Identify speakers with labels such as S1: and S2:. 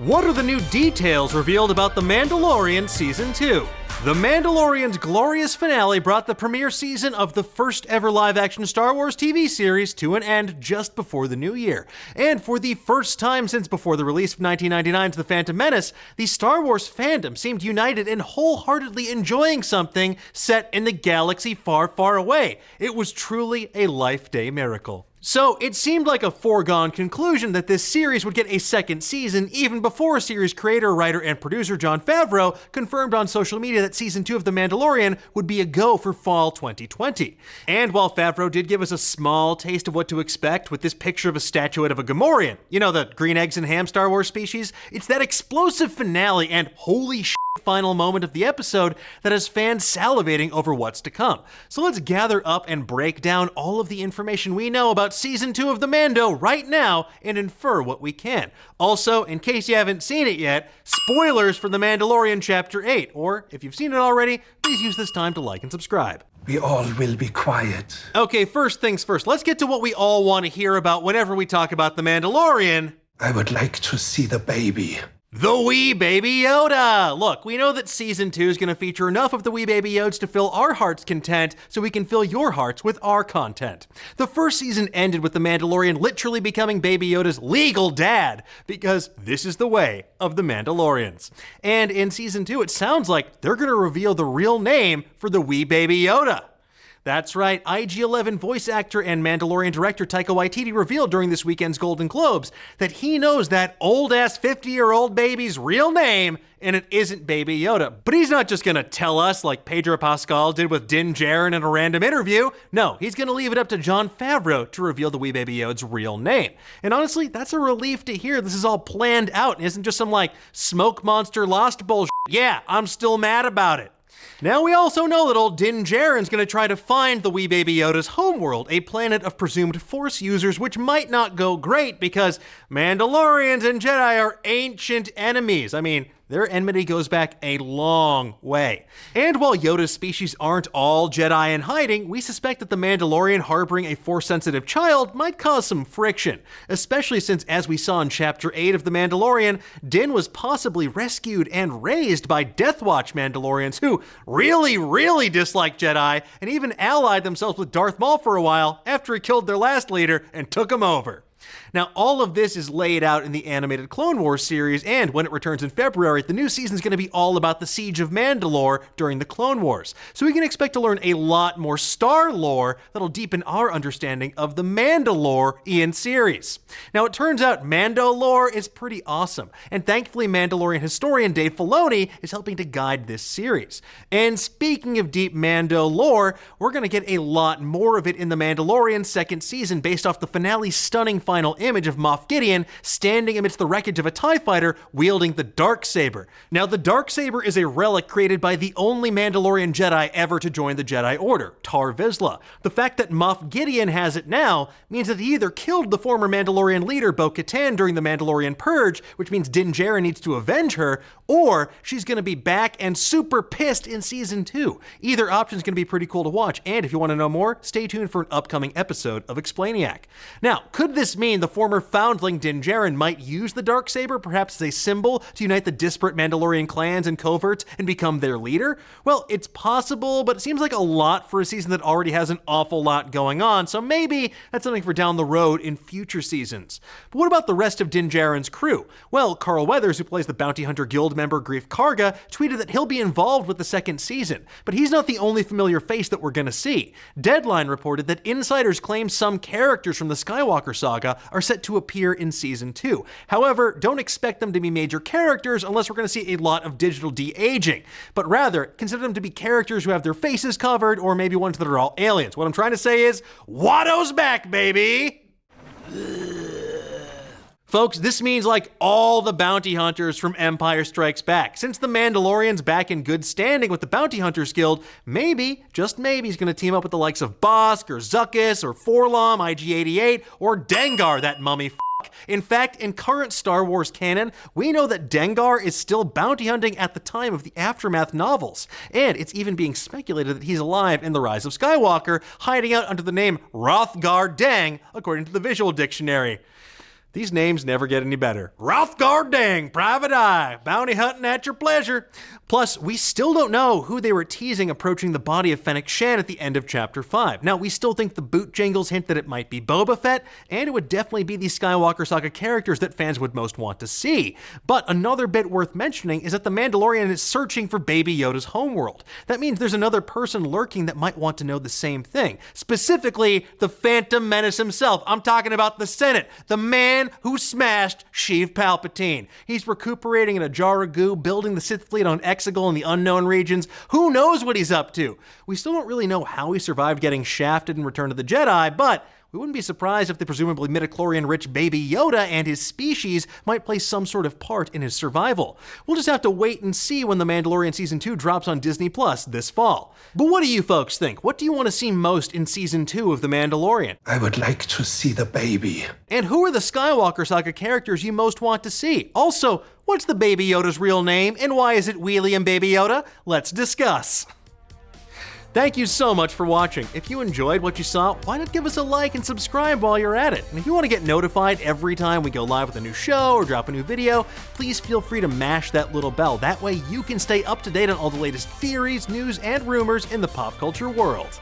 S1: What are the new details revealed about The Mandalorian Season 2? The Mandalorian's glorious finale brought the premiere season of the first ever live-action Star Wars TV series to an end just before the new year. And for the first time since before the release of 1999's The Phantom Menace, the Star Wars fandom seemed united in wholeheartedly enjoying something set in the galaxy far, far away. It was truly a life-day miracle. So it seemed like a foregone conclusion that this series would get a second season even before series creator, writer, and producer Jon Favreau confirmed on social media that Season 2 of The Mandalorian would be a go for fall 2020. And while Favreau did give us a small taste of what to expect with this picture of a statuette of a Gamorrean, you know, the green eggs and ham Star Wars species, it's that explosive finale and holy shit final moment of the episode that has fans salivating over what's to come. So let's gather up and break down all of the information we know about Season 2 of The Mando right now and infer what we can. Also, in case you haven't seen it yet, spoilers for The Mandalorian Chapter 8, or if you've seen it already, please use this time to like and subscribe.
S2: We all will be quiet.
S1: Okay, first things first, let's get to what we all want to hear about whenever we talk about The Mandalorian.
S2: I would like to see the baby.
S1: The wee Baby Yoda! Look, we know that Season 2 is going to feature enough of the wee Baby Yodas to fill our hearts content so we can fill your hearts with our content. The first season ended with the Mandalorian literally becoming Baby Yoda's legal dad, because this is the way of the Mandalorians. And in Season 2, it sounds like they're going to reveal the real name for the wee Baby Yoda. That's right, IG-11 voice actor and Mandalorian director Taika Waititi revealed during this weekend's Golden Globes that he knows that old-ass 50-year-old baby's real name, and it isn't Baby Yoda. But he's not just gonna tell us like Pedro Pascal did with Din Djarin in a random interview. No, he's gonna leave it up to Jon Favreau to reveal the wee Baby Yoda's real name. And honestly, that's a relief to hear this is all planned out and isn't just some like smoke monster lost bullshit. Yeah, I'm still mad about it. Now we also know that old Din Djarin's gonna try to find the wee Baby Yoda's homeworld, a planet of presumed Force users, which might not go great because Mandalorians and Jedi are ancient enemies. I mean, their enmity goes back a long way. And while Yoda's species aren't all Jedi in hiding, we suspect that the Mandalorian harboring a Force-sensitive child might cause some friction, especially since, as we saw in Chapter 8 of The Mandalorian, Din was possibly rescued and raised by Death Watch Mandalorians who really dislike Jedi and even allied themselves with Darth Maul for a while after he killed their last leader and took him over. Now, all of this is laid out in the animated Clone Wars series, and when it returns in February, the new season is going to be all about the Siege of Mandalore during the Clone Wars. So we can expect to learn a lot more Star lore that'll deepen our understanding of the Mandalorian series. Now, it turns out Mando lore is pretty awesome, and thankfully Mandalorian historian Dave Filoni is helping to guide this series. And speaking of deep Mando lore, we're going to get a lot more of it in The Mandalorian second season based off the finale's stunning final image of Moff Gideon standing amidst the wreckage of a TIE fighter wielding the Darksaber. Now, the Darksaber is a relic created by the only Mandalorian Jedi ever to join the Jedi Order, Tar Vizsla. The fact that Moff Gideon has it now means that he either killed the former Mandalorian leader Bo-Katan during the Mandalorian Purge, which means Din Djarin needs to avenge her, or she's going to be back and super pissed in Season 2. Either option's going to be pretty cool to watch, and if you want to know more, stay tuned for an upcoming episode of Explainiac. Now, could this mean the former foundling Din Djarin might use the Darksaber perhaps as a symbol to unite the disparate Mandalorian clans and coverts and become their leader? Well, it's possible, but it seems like a lot for a season that already has an awful lot going on, so maybe that's something for down the road in future seasons. But what about the rest of Din Djarin's crew? Well, Carl Weathers, who plays the Bounty Hunter Guild member Greef Karga, tweeted that he'll be involved with the second season, but he's not the only familiar face that we're gonna see. Deadline reported that insiders claim some characters from the Skywalker saga are set to appear in Season 2. However, don't expect them to be major characters unless we're going to see a lot of digital de-aging, but rather consider them to be characters who have their faces covered or maybe ones that are all aliens. What I'm trying to say is, Watto's back, baby! Folks, this means like all the bounty hunters from Empire Strikes Back. Since the Mandalorian's back in good standing with the Bounty Hunters Guild, maybe, just maybe, he's gonna team up with the likes of Bosk or Zuckuss or Forlom, IG-88, or Dengar, that mummy f***. In fact, in current Star Wars canon, we know that Dengar is still bounty hunting at the time of the Aftermath novels, and it's even being speculated that he's alive in The Rise of Skywalker, hiding out under the name Hrothgar Deng, according to the Visual Dictionary. These names never get any better. Hrothgar Dang, Private Eye, bounty hunting at your pleasure. Plus, we still don't know who they were teasing approaching the body of Fennec Shand at the end of Chapter 5. Now, we still think the boot jingles hint that it might be Boba Fett, and it would definitely be the Skywalker Saga characters that fans would most want to see. But another bit worth mentioning is that the Mandalorian is searching for Baby Yoda's homeworld. That means there's another person lurking that might want to know the same thing. Specifically, the Phantom Menace himself. I'm talking about the Senate, the man who smashed Sheev Palpatine. He's recuperating in a jar of goo, building the Sith fleet on Exegol in the unknown regions. Who knows what he's up to? We still don't really know how he survived getting shafted in Return of the Jedi, but we wouldn't be surprised if the presumably midichlorian-rich Baby Yoda and his species might play some sort of part in his survival. We'll just have to wait and see when The Mandalorian Season 2 drops on Disney Plus this fall. But what do you folks think? What do you want to see most in Season 2 of The Mandalorian?
S2: I would like to see the baby.
S1: And who are the Skywalker Saga characters you most want to see? Also, what's the Baby Yoda's real name, and why is it William Baby Yoda? Let's discuss. Thank you so much for watching. If you enjoyed what you saw, why not give us a like and subscribe while you're at it? And if you want to get notified every time we go live with a new show or drop a new video, please feel free to mash that little bell. That way you can stay up to date on all the latest theories, news, and rumors in the pop culture world.